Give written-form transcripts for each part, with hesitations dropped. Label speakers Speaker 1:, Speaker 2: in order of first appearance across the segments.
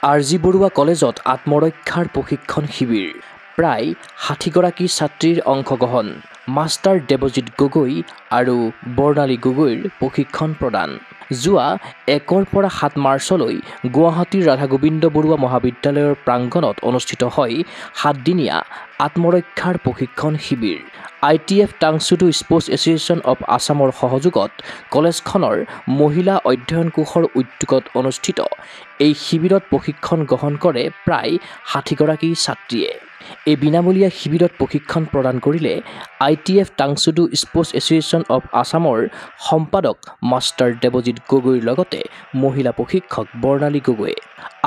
Speaker 1: আৰ.জি. বৰুৱা কলেজত আত্মৰক্ষাৰ প্ৰশিক্ষণ শিবিৰ প্ৰায় ৬০গৰাকী ছাত্ৰীৰ অংশগ্ৰহণ মাষ্টাৰ দেৱজিৎ গগৈ আৰু বৰ্ণালী গগৈৰ প্ৰশিক্ষণ প্ৰদান যোৱা ১ৰ পৰা ৭ মাৰ্চলৈ গুৱাহাটীৰ ৰাধা গোবিন্দ বৰুৱা মহাবিদ্যালয়ৰ প্ৰাংগণত অনুষ্ঠিত হয় ৭দিনীয়া আত্মৰক্ষাৰ প্ৰশিক্ষণ শিবিৰ ITF টাংছুডু স্পৰ্টছ এছ'চিয়েশ্যন অৱ আছামৰ সহযোগত কলেজখনৰ মহিলা অধ্যয়ন কোষৰ উদ্যোগত অনুষ্ঠিত এই শিবিৰত প্ৰশিক্ষণ গ্ৰহণ কৰে প্ৰায় ৬০গৰাকী ছাত্ৰীয়ে এই বিনামূলীয়া শিবিৰত প্ৰশিক্ষণ প্ৰদান কৰিলে ITF টাংছুডু স্পৰ্টছ এছ'চিয়েশ্যন অৱ আছামৰ সম্পাদক মাষ্টাৰ দেৱজিৎ গগৈৰ লগতে মহিলা প্ৰশিক্ষক বৰ্ণালী গগৈয়ে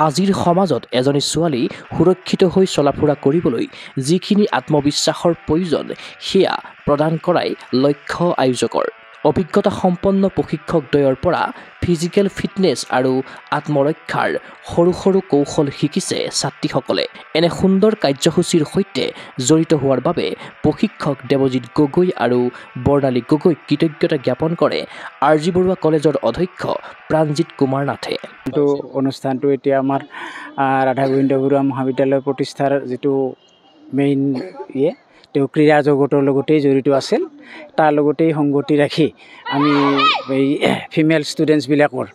Speaker 1: আজিৰ সমাজত এজনী ছোৱালী সুৰক্ষিত হৈ চলাফুৰা কৰিবলৈ যিখিনি আত্মবিশ্বাসৰ প্ৰয়োজন সেয়া প্ৰদান কৰাই লক্ষ্য আয়োজকৰ অভিজ্ঞতা সম্পন্ন প্ৰশিক্ষকদ্বয়ৰ পৰা ফিজিকেল ফিটনেছ আৰু আত্মৰক্ষাৰ সৰু সৰু কৌশল শিকিছে ছাত্ৰীসকলে এনে সুন্দৰ কাৰ্যসূচীৰ সৈতে জড়িত হোৱাৰ বাবে প্ৰশিক্ষক দেৱজিৎ গগৈ আৰু বৰ্ণালী গগৈক কৃতজ্ঞতা জ্ঞাপন কৰে আৰ.জি. বৰুৱা কলেজৰ অধ্যক্ষ প্ৰাণজিৎ কুমাৰ নাথে
Speaker 2: অনুষ্ঠানটো এতিয়া আমাৰ ৰাধা গোবিন্দ বৰুৱা মহাবিদ্যালয় প্ৰতিষ্ঠাৰ যিটো মেইন তেওঁ ক্ৰীড়া জগতৰ লগতেই জড়িত আছিল তাৰ লগতেই সংগতি ৰাখি আমি এই ফিমেল ষ্টুডেণ্টছবিলাকৰ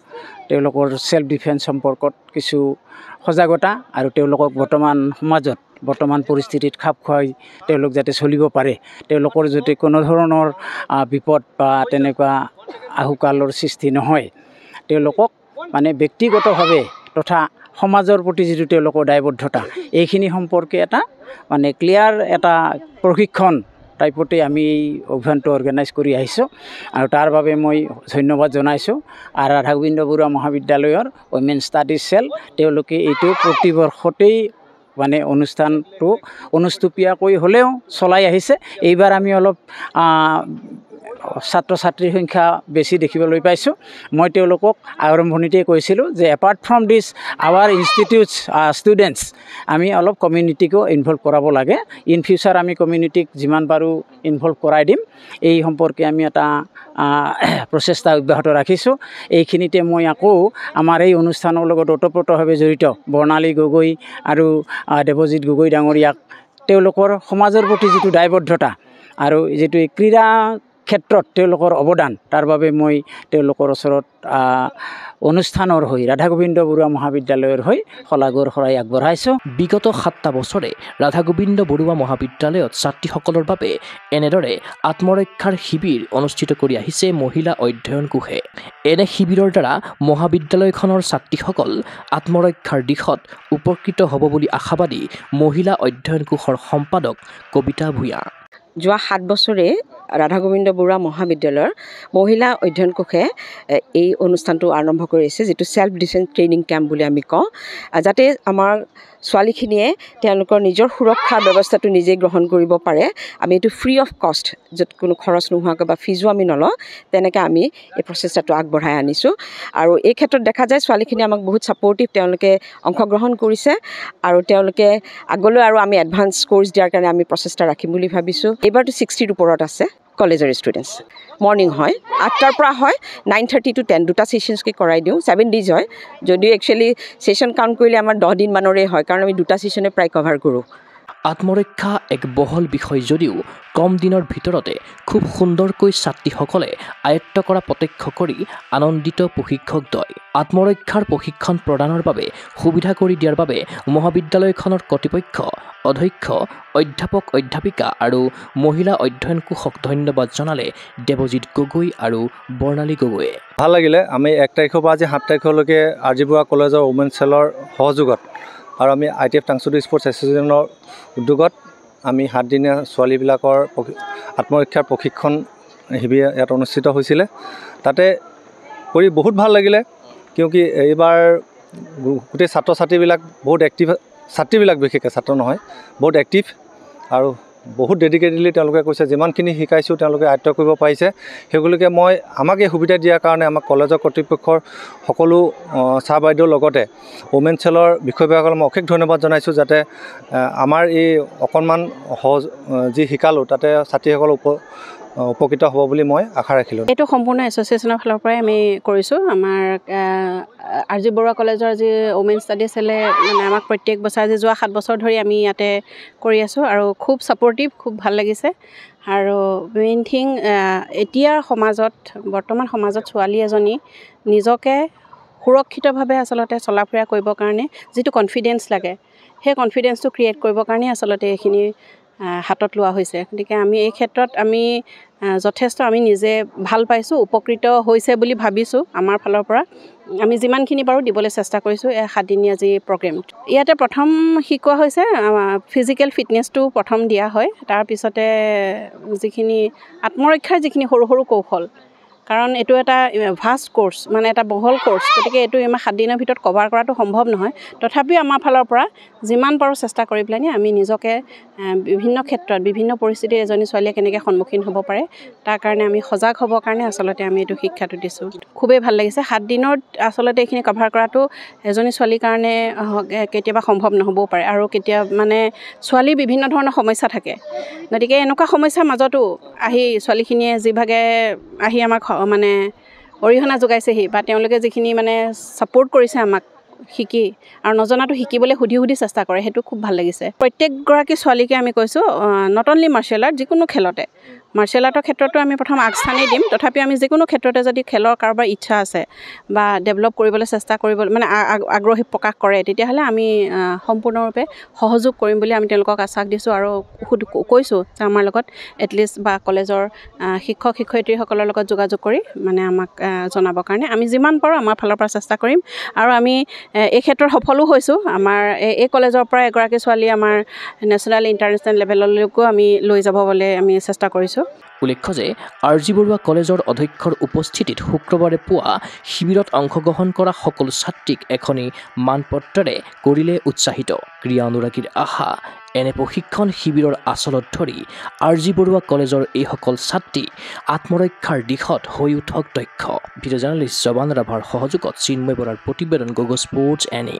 Speaker 2: তেওঁলোকৰ সেল্ফ ডিফেন্স সম্পৰ্কত কিছু সজাগতা আৰু তেওঁলোকক বৰ্তমান সমাজত বৰ্তমান পৰিস্থিতিত খাপ খুৱাই তেওঁলোক যাতে চলিব পাৰে তেওঁলোকৰ যাতে কোনো ধৰণৰ বিপদ বা তেনেকুৱা আহুকালৰ সৃষ্টি নহয় তেওঁলোকক মানে ব্যক্তিগতভাৱে তথা সমাজৰ প্ৰতি যিটো তেওঁলোকৰ দায়বদ্ধতা এইখিনি সম্পৰ্কে এটা মানে ক্লিয়াৰ এটা প্ৰশিক্ষণ টাইপতে আমি এই অভিযানটো অৰ্গেনাইজ কৰি আহিছোঁ আৰু তাৰ বাবে মই ধন্যবাদ জনাইছোঁ আৰু ৰাধা গোবিন্দ বৰুৱা মহাবিদ্যালয়ৰ উইমেন ষ্টাডিজ চেল তেওঁলোকে এইটো প্ৰতিবৰ্ষতেই মানে অনুষ্ঠানটো অনুষ্টুপীয়াকৈ হ'লেও চলাই আহিছে এইবাৰ আমি অলপ ছাত্ৰ ছাত্ৰীৰ সংখ্যা বেছি দেখিবলৈ পাইছোঁ মই তেওঁলোকক আৰম্ভণিতেই কৈছিলোঁ যে apart from this our institutes students আমি অলপ কমিউনিটিকো ইনভলভ কৰাব লাগে ইন ফিউচাৰ আমি কমিউনিটিক যিমান পাৰোঁ ইনভলভ কৰাই দিম এই সম্পৰ্কে আমি এটা প্ৰচেষ্টা অব্যাহত ৰাখিছোঁ এইখিনিতে মই আকৌ আমাৰ এই অনুষ্ঠানৰ লগত ওতপ্ৰোতভাৱে জড়িত বৰ্ণালী গগৈ আৰু দেৱজিৎ গগৈ ডাঙৰীয়াক তেওঁলোকৰ সমাজৰ প্ৰতি যিটো দায়বদ্ধতা আৰু যিটো ক্ৰীড়া ক্ষেত্ৰত তেওঁলোকৰ অৱদান তাৰ বাবে মই তেওঁলোকৰ ওচৰত অনুষ্ঠানৰ হৈ ৰাধা গোবিন্দ বৰুৱা মহাবিদ্যালয়ৰ হৈ শলাগৰ শৰাই আগবঢ়াইছোঁ
Speaker 1: বিগত 7টা বছৰে ৰাধা গোবিন্দ বৰুৱা মহাবিদ্যালয়ত ছাত্ৰীসকলৰ বাবে এনেদৰে আত্মৰক্ষাৰ শিবিৰ অনুষ্ঠিত কৰি আহিছে মহিলা অধ্যয়ন কোষে এনে শিবিৰৰ দ্বাৰা মহাবিদ্যালয়খনৰ ছাত্ৰীসকল আত্মৰক্ষাৰ দিশত উপকৃত হ'ব বুলি আশাবাদী মহিলা অধ্যয়ন কোষৰ সম্পাদক কবিতা ভূঞা
Speaker 3: যোৱা 7 বছৰে ৰাধা গোবিন্দ বৰুৱা মহাবিদ্যালয়ৰ মহিলা অধ্যয়ন কোষে এই অনুষ্ঠানটো আৰম্ভ কৰিছে যিটো সেল্ফ ডিফেন্স ট্ৰেইনিং কেম্প বুলি আমি কওঁ যাতে আমাৰ ছোৱালীখিনিয়ে তেওঁলোকৰ নিজৰ সুৰক্ষা ব্যৱস্থাটো নিজে গ্ৰহণ কৰিব পাৰে আমি এইটো ফ্ৰী অফ কষ্ট য'ত কোনো খৰচ নোহোৱাকৈ বা ফিজো আমি নলওঁ তেনেকৈ আমি এই প্ৰচেষ্টাটো আগবঢ়াই আনিছোঁ আৰু এই ক্ষেত্ৰত দেখা যায় ছোৱালীখিনি আমাক বহুত ছাপৰ্টিভ তেওঁলোকে অংশগ্ৰহণ কৰিছে আৰু তেওঁলোকে আগলৈ আৰু আমি এডভান্স কোৰ্চ দিয়াৰ কাৰণে আমি প্ৰচেষ্টা ৰাখিম বুলি ভাবিছোঁ এইবাৰটো 60ৰ ওপৰত আছে কলেজৰ ষ্টুডেণ্টছ মৰ্ণিং হয় 8টাৰ পৰা হয় 9:30 to 10 দুটা ছেশ্যনছকৈ কৰাই দিওঁ 7 days হয় যদিও একচুৱেলি ছেশ্যন কাউণ্ট কৰিলে আমাৰ 10 দিন মানৰে হয় কাৰণ আমি দুটা ছেশ্যনে প্ৰায় কভাৰ কৰোঁ
Speaker 1: আত্মৰক্ষা এক বহল বিষয় যদিও কম দিনৰ ভিতৰতে খুব সুন্দৰকৈ ছাত্ৰীসকলে আয়ত্ত কৰা প্ৰত্যক্ষ কৰি আনন্দিত প্ৰশিক্ষকদ্বয় আত্মৰক্ষাৰ প্ৰশিক্ষণ প্ৰদানৰ বাবে সুবিধা কৰি দিয়াৰ বাবে মহাবিদ্যালয়খনৰ কৰ্তৃপক্ষ অধ্যক্ষ অধ্যাপক অধ্যাপিকা আৰু মহিলা অধ্যয়ন কোষক ধন্যবাদ জনালে দেৱজিৎ গগৈ আৰু বৰ্ণালী গগৈয়ে
Speaker 4: ভাল লাগিলে আমি 1 তাৰিখৰ পৰা আজি 7 তাৰিখলৈকে আৰ.জি. বৰুৱা কলেজৰ উমেন চেলৰ সহযোগত আৰু আমি ITF টাংছুডু স্পৰ্টছ এছ'চিয়েশ্যনৰ উদ্যোগত আমি 7দিনীয়া ছোৱালীবিলাকৰ আত্মৰক্ষাৰ প্ৰশিক্ষণ শিবিৰ ইয়াত অনুষ্ঠিত হৈছিলে তাতে কৰি বহুত ভাল লাগিলে কিয়কি এইবাৰ গোটেই ছাত্ৰ ছাত্ৰীবিলাক বহুত এক্টিভ ছাত্ৰীবিলাক বিশেষকৈ ছাত্ৰ নহয় বহুত এক্টিভ আৰু বহুত ডেডিকেটেডলি তেওঁলোকে কৈছে যিমানখিনি শিকাইছোঁ তেওঁলোকে আয়ত্ত কৰিব পাৰিছে সেইগুলিকে মই আমাক এই সুবিধা দিয়াৰ কাৰণে আমাক কলেজৰ কৰ্তৃপক্ষৰ সকলো ছাৰ বাইদেউৰ লগতে ওমেন চেলৰ বিষয়ববীয়াসকলক মই অশেষ ধন্যবাদ জনাইছোঁ যাতে আমাৰ এই অকণমান সহজ যি শিকালোঁ তাতে ছাত্ৰীসকলৰ উপকৃত হ'ব বুলি মই আশা ৰাখিলোঁ।
Speaker 5: এইটো সম্পূৰ্ণ এছ'চিয়েশ্যনৰ ফালৰ পৰাই আমি কৰিছোঁ। আমাৰ আৰ জি বৰুৱা কলেজৰ যি ওমেন ষ্টাডি চেলে মানে আমাক প্ৰত্যেক বছৰ আজি যোৱা 7 বছৰ ধৰি আমি ইয়াতে কৰি আছোঁ আৰু খুব ছাপৰ্টিভ, খুব ভাল লাগিছে। আৰু মেইন থিং এতিয়াৰ সমাজত, বৰ্তমান সমাজত ছোৱালী এজনী নিজকে সুৰক্ষিতভাৱে আচলতে চলা ফুৰা কৰিবৰ কাৰণে যিটো কনফিডেঞ্চ লাগে, সেই কনফিডেঞ্চটো ক্ৰিয়েট কৰিবৰ কাৰণে আচলতে এইখিনি হাতত লোৱা হৈছে। গতিকে আমি এই ক্ষেত্ৰত আমি যথেষ্ট আমি নিজে ভাল পাইছোঁ, উপকৃত হৈছে বুলি ভাবিছোঁ। আমাৰ ফালৰ পৰা আমি যিমানখিনি পাৰোঁ দিবলৈ চেষ্টা কৰিছোঁ এই 7 দিনীয়া যি প্ৰগ্ৰেম। ইয়াতে প্ৰথম শিকোৱা হৈছে ফিজিকেল ফিটনেছটো প্ৰথম দিয়া হয়, তাৰপিছতে যিখিনি আত্মৰক্ষাৰ যিখিনি সৰু সৰু কৌশল, কাৰণ এইটো এটা ভাষ্ট কোৰ্চ, মানে এটা বহল কোৰ্চ, গতিকে এইটো ইমান 7 দিনৰ ভিতৰত কভাৰ কৰাটো সম্ভৱ নহয়। তথাপিও আমাৰ ফালৰ পৰা যিমান পাৰোঁ চেষ্টা কৰি পেলাই আমি নিজকে বিভিন্ন ক্ষেত্ৰত, বিভিন্ন পৰিস্থিতিত এজনী ছোৱালীয়ে কেনেকৈ সন্মুখীন হ'ব পাৰে তাৰ কাৰণে আমি সজাগ হ'বৰ কাৰণে আচলতে আমি এইটো শিক্ষাটো দিছোঁ। খুবেই ভাল লাগিছে। 7 দিনত আচলতে এইখিনি কভাৰ কৰাটো এজনী ছোৱালীৰ কাৰণে কেতিয়াবা সম্ভৱ নহ'বও পাৰে, আৰু মানে ছোৱালীৰ বিভিন্ন ধৰণৰ সমস্যা থাকে। গতিকে এনেকুৱা সমস্যাৰ মাজতো আহি ছোৱালীখিনিয়ে যিভাগে আহি আমাক মানে অৰিহণা যোগাইছেহি বা তেওঁলোকে যিখিনি মানে ছাপোৰ্ট কৰিছে আমাক শিকি, আৰু নজনাটো শিকিবলৈ সুধি চেষ্টা কৰে, সেইটো খুব ভাল লাগিছে। প্ৰত্যেকগৰাকী ছোৱালীকে আমি কৈছোঁ নট অনলি মাৰ্চিয়েল আৰ্ট, যিকোনো খেলতে, মাৰ্চিয়েল আৰ্টৰ ক্ষেত্ৰতো আমি প্ৰথম আগস্থানেই দিম। তথাপি আমি যিকোনো ক্ষেত্ৰতে যদি খেলৰ কাৰোবাৰ ইচ্ছা আছে বা ডেভেলপ কৰিবলৈ চেষ্টা মানে আগ্ৰহী প্ৰকাশ কৰে, তেতিয়াহ'লে আমি সম্পূৰ্ণৰূপে সহযোগ কৰিম বুলি আমি তেওঁলোকক আশ্বাস দিছোঁ আৰু কৈছোঁ যে আমাৰ লগত এটলিষ্ট বা কলেজৰ শিক্ষক শিক্ষয়িত্ৰীসকলৰ লগত যোগাযোগ কৰি মানে আমাক জনাবৰ কাৰণে আমি যিমান পাৰোঁ আমাৰ ফালৰ পৰা চেষ্টা কৰিম। আৰু আমি এই ক্ষেত্ৰত সফলো হৈছোঁ। আমাৰ এই কলেজৰ পৰা এগৰাকী ছোৱালী আমাৰ নেশ্যনেল ইণ্টাৰনেশ্যনেল লেভেললৈকো আমি লৈ যাবলৈ আমি চেষ্টা কৰিছোঁ।
Speaker 1: উল্লেখ্য যে আৰ জি বৰুৱা কলেজৰ অধ্যক্ষৰ উপস্থিতিত শুক্ৰবাৰে পুৱা শিবিৰত অংশগ্ৰহণ কৰা সকলো ছাত্ৰীক এখনি মানপত্ৰেৰে কৰিলে উৎসাহিত। ক্ৰীড়া অনুৰাগীৰ আশা এনে প্ৰশিক্ষণ শিবিৰৰ আচলত ধৰি আৰ জি বৰুৱা কলেজৰ এইসকল ছাত্ৰী আত্মৰক্ষাৰ দিশত হৈ উঠক দক্ষ। ভিডিঅ' জাৰ্নেলিষ্ট জৱান ৰাভাৰ সহযোগত চিন্ময় বৰাৰ প্ৰতিবেদন, গগৈ স্পৰ্টছ এনে।